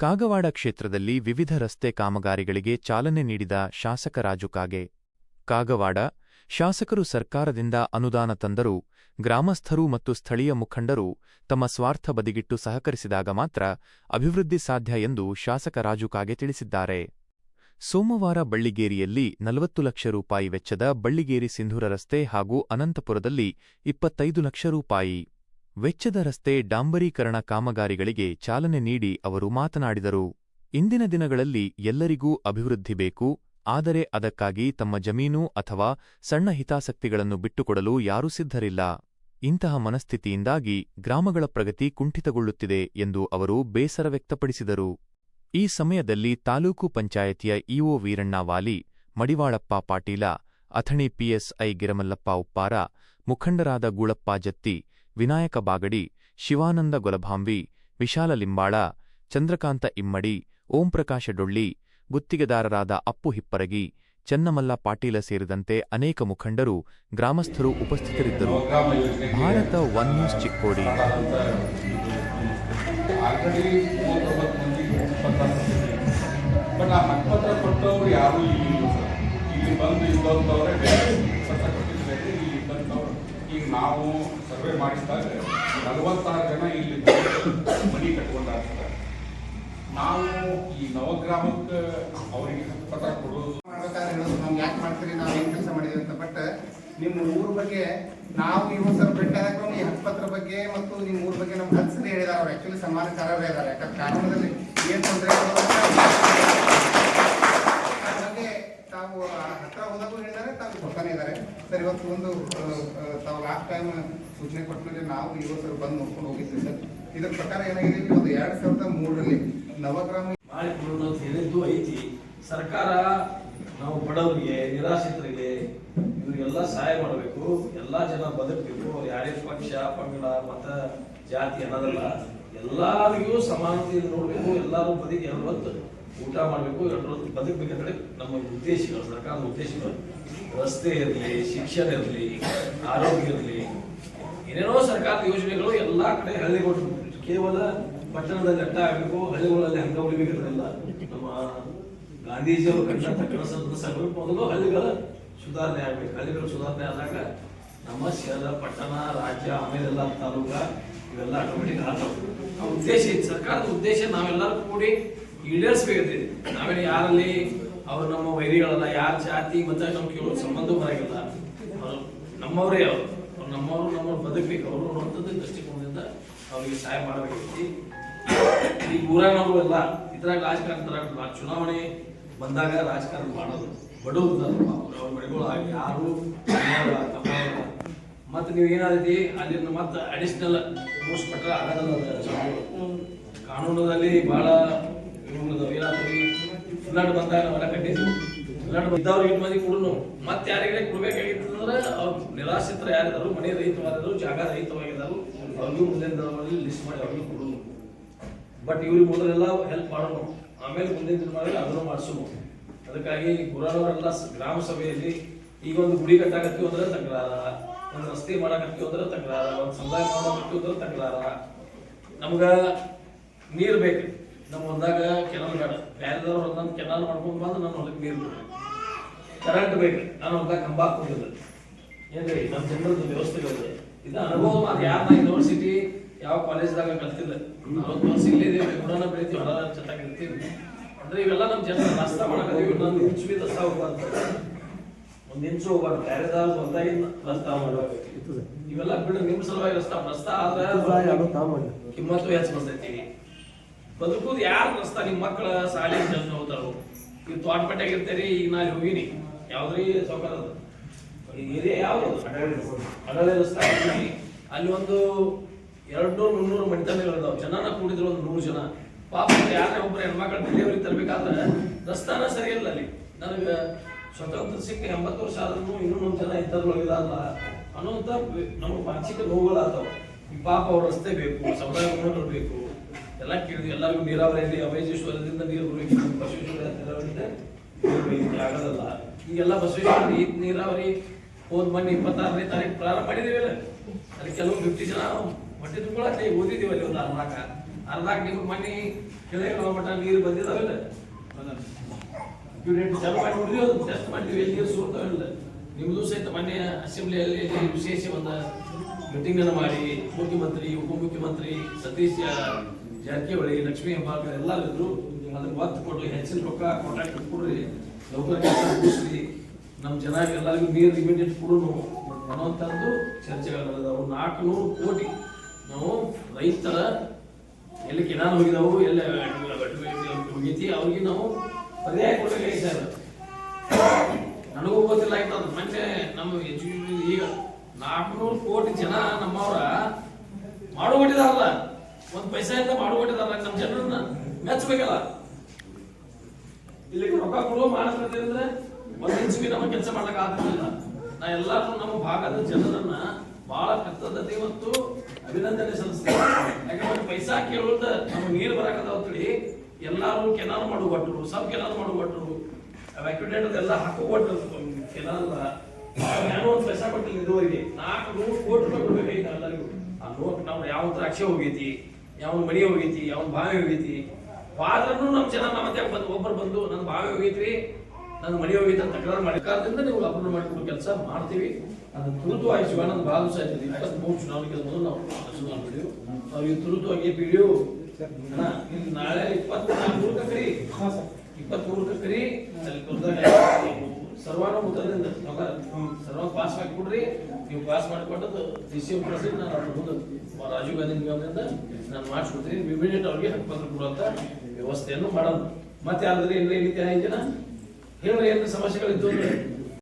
ಕಾಗವಾಡ ಕ್ಷೇತ್ರದಲ್ಲಿ ವಿವಿಧ ರಸ್ತೆ ಕಾಮಗಾರಿಗಳಿಗೆ ಚಾಲನೆ ನೀಡಿದ ಶಾಸಕ ರಾಜು ಕಾಗೆ. ಕಾಗವಾಡ ಶಾಸಕರು ಸರ್ಕಾರದಿಂದ ಅನುದಾನ ತಂದರೂ ಗ್ರಾಮಸ್ಥರು ಮತ್ತು ಸ್ಥಳೀಯ ಮುಖಂಡರು ತಮ್ಮ ಸ್ವಾರ್ಥ ಬದಿಗಿಟ್ಟು ಸಹಕರಿಸಿದಾಗ ಮಾತ್ರ ಅಭಿವೃದ್ಧಿ ಸಾಧ್ಯ ಎಂದು ಶಾಸಕ ರಾಜು ಕಾಗೆ ತಿಳಿಸಿದ್ದಾರೆ. ಸೋಮವಾರ ಬಳ್ಳಿಗೇರಿಯಲ್ಲಿ 40 ಲಕ್ಷ ರೂಪಾಯಿ ವೆಚ್ಚದ ಬಳ್ಳಿಗೇರಿ ಸಿಂಧೂರ ರಸ್ತೆ ಹಾಗೂ ಅನಂತಪುರದಲ್ಲಿ 25 ಲಕ್ಷ ರೂಪಾಯಿ ವೆಚ್ಚದ ರಸ್ತೆ ಡಾಂಬರೀಕರಣ ಕಾಮಗಾರಿಗಳಿಗೆ ಚಾಲನೆ ನೀಡಿ ಅವರು ಮಾತನಾಡಿದರು. ಇಂದಿನ ದಿನಗಳಲ್ಲಿ ಎಲ್ಲರಿಗೂ ಅಭಿವೃದ್ಧಿ ಬೇಕು, ಆದರೆ ಅದಕ್ಕಾಗಿ ತಮ್ಮ ಜಮೀನು ಅಥವಾ ಸಣ್ಣ ಹಿತಾಸಕ್ತಿಗಳನ್ನು ಬಿಟ್ಟುಕೊಡಲು ಯಾರೂ ಸಿದ್ಧರಿಲ್ಲ. ಇಂತಹ ಮನಸ್ಥಿತಿಯಿಂದಾಗಿ ಗ್ರಾಮಗಳ ಪ್ರಗತಿ ಕುಂಠಿತಗೊಳ್ಳುತ್ತಿದೆ ಎಂದು ಅವರು ಬೇಸರ ವ್ಯಕ್ತಪಡಿಸಿದರು. ಈ ಸಮಯದಲ್ಲಿ ತಾಲೂಕು ಪಂಚಾಯತಿಯ ಇಒ ವೀರಣ್ಣ ವಾಲಿ, ಮಡಿವಾಳಪ್ಪ ಪಾಟೀಲ, ಅಥಣಿ ಪಿಎಸ್ಐ ಗಿರಮಲ್ಲಪ್ಪ ಉಪ್ಪಾರ, ಮುಖಂಡರಾದ ಗೂಳಪ್ಪ ಜತ್ತಿ, ವಿನಾಯಕ ಬಾಗಡಿ, ಶಿವಾನಂದ ಗೊಲಭಾಂವಿ, ವಿಶಾಲ ಲಿಂಬಾಳ, ಚಂದ್ರಕಾಂತ ಇಮ್ಮಡಿ, ಓಂಪ್ರಕಾಶ ಡೊಳ್ಳಿ, ಗುತ್ತಿಗೆದಾರರಾದ ಅಪ್ಪು ಹಿಪ್ಪರಗಿ, ಚನ್ನಮಲ್ಲ ಪಾಟೀಲ ಸೇರಿದಂತೆ ಅನೇಕ ಮುಖಂಡರು, ಗ್ರಾಮಸ್ಥರು ಉಪಸ್ಥಿತರಿದ್ದರು. Bharat one news Chikkodi. ಈಗ ನಾವು ಸರ್ವೆ ಮಾಡಿಸಿದಾಗ 46 ಜನ ಇಲ್ಲಿ ಮನೆ ಕಟ್ಕೊಂಡಾಗ್ತಾರೆ. ನಾವು ಈ ನವಗ್ರಾಮಕ್ಕೆ ಅವರಿಗೆ ಪತ್ರ ಕೊಡೋದು ಮಾಡ್ಬೇಕಾದ್ರೆ ಹೇಳೋದು ನಾವು ಯಾಕೆ ಮಾಡ್ತೀರಿ, ನಾವು ಏನು ಕೆಲಸ ಮಾಡಿದ್ವಿ ಅಂತ. ಬಟ್ ನಿಮ್ಮ ಊರ ಬಗ್ಗೆ ನಾವು ಇವು ಸರ್ ಭೇಟಿಯಾದಾಗ ಈ ಹಕ್ಕುಪತ್ರ ಬಗ್ಗೆ ಮತ್ತು ನಿಮ್ಮ ಊರ ಬಗ್ಗೆ ನಮ್ಗೆ ಹಚ್ಚದೆ ಹೇಳಿದಾರೆ. ಅವ್ರು ಆ್ಯಕ್ಚುಲಿ ಸಮಾನಕಾರರೇ ಇದ್ದಾರೆ. ಯಾಕಂದ್ರೆ ಕಾನೂನದಲ್ಲಿ ಏನು ತೊಂದರೆ ಬಗ್ಗೆ ತಾವು ಹತ್ರ ಹೋದಾಗೂ ಹೇಳಿದ್ದಾರೆ, ತಾವು ಕೊಡ್ತಾನೆ ಇದ್ದಾರೆ ಸರ್. ಇವತ್ತು ಒಂದು ತಾವು ಲಾಸ್ಟ್ ಟೈಮ್ ಸೂಚನೆ ಕೊಟ್ಟ ಮೇಲೆ ನಾವು ಇವತ್ತು ಸರ್ ಬಂದು ನೋಡ್ಕೊಂಡು ಹೋಗಿದ್ವಿ ಸರ್. ಇದರ ಪ್ರಕಾರ ಏನಾಗಿದೆ, ಒಂದು 2003ರಲ್ಲಿ ನವಗ್ರಾಮ ಮಾಡಿಕೊಳ್ಳೋದು ಅಂತ ಹೇಳಿದ್ದು ಐತಿ. ಸರ್ಕಾರ ನಾವು ಬಡವರಿಗೆ, ನಿರಾಶ್ರಿತರಿಗೆ ಇವರಿಗೆಲ್ಲ ಸಹಾಯ ಮಾಡಬೇಕು, ಎಲ್ಲಾ ಜನ ಬದುಕಬೇಕು. ಯಾರೇ ಪಕ್ಷ ಪಂಗಡ ಮತ ಜಾತಿ ಅನ್ನೋದಲ್ಲ, ಎಲ್ಲರಿಗೂ ಸಮಾನತೆಯನ್ನು ನೋಡಬೇಕು. ಎಲ್ಲರೂ ಬದುಕಿ 2 ಹೊತ್ತು ಊಟ ಮಾಡಬೇಕು, 2 ಹೊತ್ತು ಬದುಕಬೇಕಂದ್ರೆ ನಮ್ಮ ಉದ್ದೇಶಗಳು, ಸರ್ಕಾರದ ಉದ್ದೇಶಗಳು ರಸ್ತೆ ಇರಲಿ, ಶಿಕ್ಷಣ ಇರಲಿ, ಆರೋಗ್ಯ ಇರಲಿ, ಏನೇನೋ ಸರ್ಕಾರದ ಯೋಜನೆಗಳು ಎಲ್ಲಾ ಕಡೆ ಹಳ್ಳಿಗಳು ಕೇವಲ ಪಟ್ಟಣದಲ್ಲಿ ಅಡ್ಡ ಆಗಬೇಕು, ಹಳ್ಳಿಗಳಲ್ಲಿ ಹಂಗ ಉಳಿಬೇಕಿರಲಿಲ್ಲ. ನಮ್ಮ ಗಾಂಧೀಜಿಯವರು ಕಂಡಂತ ಕೆಲಸ ಮೊದಲು ಹಳ್ಳಿಗಳ ಸುಧಾರಣೆ ಆಗ್ಬೇಕು. ಹಳ್ಳಿಗಳ ಸುಧಾರಣೆ ಆದಾಗ ನಮ್ಮ ಶಹರ, ಪಟ್ಟಣ, ರಾಜ್ಯ, ಆಮೇಲೆಲ್ಲ ತಾಲೂಕ ಇವೆಲ್ಲ ಆಟೋಮೆಟಿಕ್ ಆಗ್ತವೆ. ಆ ಉದ್ದೇಶ ಸರ್ಕಾರದ ಉದ್ದೇಶ ನಾವೆಲ್ಲರೂ ಕೂಡಿ ಈಡೇರಿಸಬೇಕಿದೆ. ನಾವೇನು ಯಾರಲ್ಲಿ ಅವ್ರು ನಮ್ಮ ವೈರಿಗಳಲ್ಲ, ಯಾರ ಜಾತಿ ಮತ್ತೆ ನಮ್ಗೆ ಕೇಳೋ ಸಂಬಂಧ ಬರಾಗಿಲ್ಲ. ನಮ್ಮವರೇ ಅವರು, ನಮ್ಮವ್ರು ಬದುಕಬೇಕು ಅವರು ಅನ್ನುವಂಥದ್ದು ದೃಷ್ಟಿಕೋನದಿಂದ ಅವ್ರಿಗೆ ಸಹಾಯ ಮಾಡಬೇಕೈತಿ. ಈ ಊರಾಗ ನಾವು ಎಲ್ಲ ಇದ್ರಾಗ ರಾಜಕಾರಣ ತರ ಚುನಾವಣೆ ಬಂದಾಗ ರಾಜಕಾರಣ ಮಾಡೋದು ಬಡವರು ಅವ್ರ ಮಡಿಗಳು ಯಾರು ಮತ್ತೆ ನೀವು ಏನಾದೈತಿ ಅಲ್ಲಿ ಮತ್ತೆ ಅಡಿಷನಲ್ ರೂಲ್ಸ್ ಪ್ರಕಾರ ಆಗೋದಲ್ಲ. ಕಾನೂನಲ್ಲಿ ಬಹಳ ಏನಾದ್ರಿ ಫ್ಲಡ್ ಬಂದಾಗ ನಾವೆಲ್ಲ ಕಟ್ಟಿದ್ವಿ. ಫ್ಲಡ್ ಇದ್ದವ್ರಿಗೆ ಮಂದಿ ಕೊಡನು ಮತ್ತೆ ಯಾರಿಗೆ ಕೊಡ್ಬೇಕಾಗಿತ್ತಂದ್ರೆ ಅವ್ರು ನಿರಾಶ್ರಿತರು ಯಾರಿದ್ರು, ಮನೆ ರಹಿತವಾಗಿದ್ರು, ಜಾಗ ರಹಿತವಾಗಿದ್ರು, ಅವ್ರಿಗೂ ಮುಂದಿನ ದಿನಗಳಲ್ಲಿ ಲಿಸ್ಟ್ ಮಾಡಿ ಅವ್ರಿಗೂ ಕೊಡೋದು. ಬಟ್ ಇವ್ರಿಗೆ ಮೊದಲೆಲ್ಲ ಹೆಲ್ಪ್ ಮಾಡೋಣ, ಆಮೇಲೆ ಮುಂದಿನ ದಿನಗಳಲ್ಲಿ ಅದನ್ನು ಮಾಡಿಸೋಣ. ಅದಕ್ಕಾಗಿ ಗುರಾನವರೆಲ್ಲ ಗ್ರಾಮ ಸಭೆಯಲ್ಲಿ ಈಗ ಒಂದು ಗುಡಿ ಕಟ್ಟಾಕತ್ತೀವಿ ಅಂದ್ರೆ ತಕರಾರ, ಒಂದು ರಸ್ತೆ ಮಾಡಾಕತ್ತೀವಿ ಅಂದ್ರೆ ತಕರಾರ, ಒಂದು ಸಮುದಾಯ ಮಾಡಾಕತ್ತೀವಿ ಅಂದ್ರೆ ತಕರಾರ. ನಮ್ಗ ನೀರು ಬೇಕು, ನಮ್ಮ ಹೊಲದಾಗ ಕೆನಾಲ್ ಬೇಡ, ಬೇರೆದವ್ರು ಹೊಲದಾಗ ಕೆನಾಲ್ ಮಾಡ್ಕೊಂಡು ಬಂದು ನನ್ನ ಹೊಲಕ್ಕೆ ನೀರು ಬೇಕು. ಕರೆಂಟ್ ಬೇಕು, ನಾನು ಹೊಲದಾಗ ಕಂಬ ಹಾಕೊಂಡಿಲ್ಲ. ಏನ್ರಿ ನಮ್ಮ ಜನರದ್ದು ವ್ಯವಸ್ಥೆಗಳು ಇದು ಅನುಭವ ಮಾತ್ರ. ಯಾರನ್ನ ಯೂನಿವರ್ಸಿಟಿ ಯಾವ ಕಾಲೇಜ್ದಾಗ ಕಲ್ತಿಲ್ಲ, 40 ವರ್ಷ ಇಲ್ಲೇ ಗುಣನ ಬೆಳಿತೀವಿ, ಹೊಲ ಚೆನ್ನಾಗಿರ್ತೀವಿ ಅಂದ್ರೆ ಇವೆಲ್ಲ ನಮ್ಮ ಜನ ರಸ್ತಾ ಮಾಡಕತ್ತೀವಿ. ಒಂದು ಇಂಚು ಬಿ ರಸ್ತಾ ಹೋಗ್ಬಾರ್ದು, 1 ಇಂಚು ಹೋಗ್ಬಾರ್ದು, ಬೇರೆದಾರ ಹೊಲದಾಗಿನ ರಸ್ತಾ ಮಾಡ್ಬೇಕು. ಇವೆಲ್ಲ ಬಿಡು, ನಿಮ್ಮ ಸಲುವಾಗಿ ರಸ್ತಾ ಆದ್ರೆ ಕಿಮ್ಮತ್ತು ಹೆಚ್ಚು ಬರ್ತೈತಿ. ಬದುಕುದು ಯಾರು ರಸ್ತಾ, ನಿಮ್ಮ ಮಕ್ಕಳ ಶಾಲೆ ಜನ ಹೋಗ್ತಾರೋ. ನೀವು ತೋಟಪೇಟೆಗೆ ಇರ್ತೀರಿ, ಈಗ ನಾನು ಹೋಗಿನಿ ಯಾವ್ದ್ರಿ ಸೌಕರ್ಯ ಏರಿಯಾ ಯಾವ್ದು ಅಡಳೆ ರಸ್ತಾ, ಅಲ್ಲಿ ಒಂದು 200-300 ಮಣಿತನಗಳಿದಾವೆ. ಜನನ ಕೂಡಿದ್ರು ಒಂದು 100 ಜನ. ಪಾಪ ಯಾರೇ ಒಬ್ಬರು ಹೆಣ್ಮಕ್ಳು ಡೆಲಿವರಿ ತರಬೇಕಾದ್ರೆ ರಸ್ತಾನ ಸರಿ ಇಲ್ಲ. ಅಲ್ಲಿ ನನಗೆ ಸ್ವತಂತ್ರ ಸಿಕ್ಕ 80 ವರ್ಷ ಆದ್ರೂ ಇನ್ನೂ 1 ಜನ ಇದ್ದರೊಳಗಿದಲ್ಲ ಅನ್ನೋಂಥ ನಮ್ಗೆ ಮಾನಸಿಕ ನೋವುಗಳಾಗ್ತಾವ. ಈ ಪಾಪ ಅವ್ರ ರಸ್ತೆ ಬೇಕು, ಸಮುದಾಯ ಭವನಗಳು ಬೇಕು, ಎಲ್ಲ ಕೇಳಿದ್ವಿ. ಎಲ್ಲರಿಗೂ ನೀರಾವರಿಯಲ್ಲಿ ಅಭಯಜೇಶ್ವರದಿಂದ ನೀರು ಬರಬೇಕು, ಬಸವೇಶ್ವರ ನೀರಾವರಿಯಿಂದ ನೀರು ಬರಲಿಕ್ಕೆ ಆಗೋದಲ್ಲ. ಈಗೆಲ್ಲ ಬಸವೇಶ್ವರ ನೀರಾವರಿ ಹೋದ ಮೊನ್ನೆ 26ನೇ ತಾರೀಕು ಪ್ರಾರಂಭ ಮಾಡಿದೀವಿ. ಅಲ್ಲಿ ಕೆಲವು 50 ಜನ ಹೊಟ್ಟೆ ತುಂಬಿಳಕ್ಕೆ ಓದಿದೀವಿ ಅಲ್ಲಿ ಒಂದು 4 ಅರ್ಧಾಕ್ ನಿಮ್ಗೆ ಮನೆ ಕೆಳಗೆ ಮಟ್ಟ ನೀರು ಬಂದಿದಾವಿಲ್ಲ ಯೂನಿಟ್ ಚಾಲು ಮಾಡಿ ನೋಡಿದ್ವಿ, ಅದು ಟೆಸ್ಟ್ ಮಾಡಿದ್ವಿ, ಎಲ್ಲಿ ನೀರು ಸೋರ್ತಾವಿಲ್ಲ. ನಿಮ್ದು ಸಹಿತ ಮೊನ್ನೆ ಅಸೆಂಬ್ಲಿಯಲ್ಲಿ ವಿಶೇಷ ಒಂದು ಮೀಟಿಂಗ್ ಅನ್ನು ಮಾಡಿ ಮುಖ್ಯಮಂತ್ರಿ, ಉಪಮುಖ್ಯಮಂತ್ರಿ, ಸತೀಶ್ ಜಾರಕಿಹೊಳಿ, ಲಕ್ಷ್ಮೀ ಹೆಬ್ಬಾಳ್ಕರ್ ಎಲ್ಲ ಇದ್ರು. ಅದಕ್ಕೆ ಒತ್ತು ಕೊಟ್ಟು ಹೆಚ್ಚಿನ ರೊಕ್ಕ ಕಾಂಟ್ರಾಕ್ಟ್ ಕೊಡ್ರಿ, ಲೋಕಲ್ ಕೆಲಸ ಮುಗಿಸ್ರಿ, ನಮ್ಮ ಜನ ಎಲ್ಲರಿಗೂ ನೀರು ಇಮಿಡಿಯೇಟ್ ಕೊಡೋನು ಅನ್ನುವಂಥದ್ದು ಚರ್ಚೆಗಳು ನಡೆದವು. 400 ಕೋಟಿ ನಾವು ರೈತರ ಎಲ್ಲಿ ಕೆನಾಲ್ ಹೋಗಿದಾವು, ಎಲ್ಲ ಹೋಗೈತಿ, ಅವ್ರಿಗೆ ನಾವು ಪರ್ಯಾಯ ಕೊಡಬೇಕಾಗಿ ಸರ್. ನನಗೂ ಗೊತ್ತಿಲ್ಲ ಆಯ್ತು ಅದು. ಮೊನ್ನೆ ನಮ್ಮ ಈಗ 400 ಕೋಟಿ ಜನ ನಮ್ಮವ್ರ ಮಾಡಿದಾರಲ್ಲ, ಒಂದು ಪೈಸಾ ಇಂದ ಮಾಡಿದಾರಲ್ಲ, ನಮ್ಮ ಜನರನ್ನ ಮೆಚ್ಚಬೇಕಲ್ಲ. ಇಲ್ಲಿ ರೊಕ್ಕ ಕೊಡುವ ಮಾಡಕ್ಕೆ ಅಂದ್ರೆ ಒಂದು ಇಂಚು ನಮ್ಮ ಕೆಲಸ ಮಾಡ್ಲಿಕ್ಕೆ ಆಗ್ತಿಲ್ಲ. ನಾ ಎಲ್ಲರೂ ನಮ್ಮ ಭಾಗದ ಜನರನ್ನ ಬಹಳ ಕೃತಜ್ಞತೆ ಮತ್ತು ಅಭಿನಂದನೆ ಸಲ್ಲಿಸ್ತೇವೆ. ಯಾಕಂದ್ರೆ ಪೈಸಾ ಕೇಳುವುದ ನಮ್ಮ ನೀರು ಬರಕತ್ತೇಳಿ ಎಲ್ಲಾರು ಕೆನಾಲ್ ಮಾಡುವಟ್ರು, ಸಬ್ ಕೆನಾಲ್ ಮಾಡುವಟ್ರು, ವ್ಯಾಕ್ಯುಡೇಟ್ ಎಲ್ಲ ಹಾಕುವಟ್ರು ಕೆನಾಲ್ ಏನೋ ಒಂದು ಪೈಸಾ ಕೊಟ್ಟಿಲ್ಲ ಇದುವರೆಗೆ. 400 ಕೋಟಿ ರೂಪಾಯಿ ಕೊಡ್ಬೇಕಾಗಿತ್ತು ಎಲ್ಲರಿಗೂ. ಆ ನೋಟ್ ನಾವು ಯಾವ ದ್ರಾಕ್ಷಿ ಹೋಗೈತಿ, ಯಾವ ಮಡಿ ಹೋಗೈತಿ, ಯಾವ ಬಾವಿ ಹೋಗೈತಿ, ಆದ್ರೂ ನಮ್ಮ ಜನ ಮತ್ತೆ ಒಬ್ಬರು ಬಂದು ನನ್ನ ಬಾವಿ ಹೋಗೈತ್ರಿ, ನನ್ನ ಮಡಿ ಹೋಗೈತಿ ಅಂತ ತಕರಾರು ಮಾಡಿ ಕಾರಣದಿಂದ ನೀವು ಅಪೂರ್ಣ ಮಾಡಿಕೊಡೋ ಕೆಲಸ ಮಾಡ್ತೀವಿ. ಅದನ್ನ ತುರುತುವಾಗಿ ಶಿವಾನಂದ ಭಾಳ ದಿವಸ ಆಯ್ತದೆ. 23 ಚುನಾವಣೆಗೆ ಮೊದಲು ನಾವು ಚುನಾವಣೆ ಮಾಡಿದ್ವಿ. ನಾವು ಈ ತುರುತುವಾಗಿ ಪಿಡಿಯೋ ಇಲ್ಲಿ ನಾಳೆ 24 ಕರಿ 23 ಕರಿ ಅಲ್ಲಿ ಸರ್ವಾನುಮತದಿಂದ ಸರ್ವ ಪಾಸ್ ಮಾಡಿ ಕೊಡ್ರಿ. ನೀವು ಪಾಸ್ ಮಾಡಿಕೊಟ್ಟದ್ದು DCM ಪ್ರೆಸಿಡೆಂಟ್ ನಾನು ಮುಂದೆ ರಾಜೀವ್ ಗಾಂಧಿ ನಿಗಮದಿಂದ ನಾನು ಮಾಡಿಸ್ಕೊಡ್ತೀನಿ. ಇಮಿಡಿಯೇಟ್ ಅವ್ರಿಗೆ ಹಕ್ಕುಪತ್ರ ಕೊಡುವಂತ ವ್ಯವಸ್ಥೆಯನ್ನು ಮಾಡೋದು. ಮತ್ತೆ ಯಾರಾದ್ರೆ ಏನ್ರಿ ಈ ರೀತಿ ಜನ ಹೇಳ್ರಿ, ಏನ್ರಿ ಸಮಸ್ಯೆಗಳಿದ್ದು ಅಂದ್ರೆ